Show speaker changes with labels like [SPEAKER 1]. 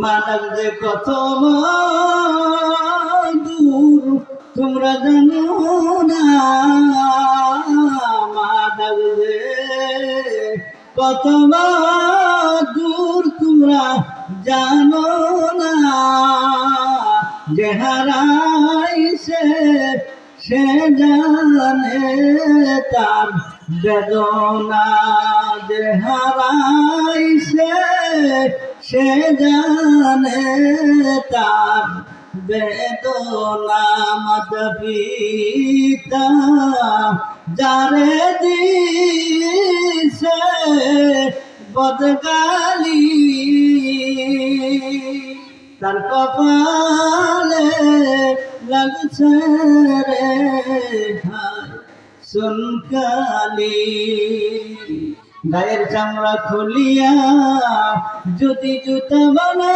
[SPEAKER 1] মাতার যে কত দূর তোমরা জানো না, মাতার যে কত দূর তোমরা জানো না, যে হারাইছে সে জানে তার বেদনা, যে হারাইছে সে জানে তার বেদনা। মাতা পিতা যারে দিছে বদগালি, তার কপালে লাগছে রে হায় সুনকালি। গায়ের চামড়া খুলিয়া যদি জুতা বানা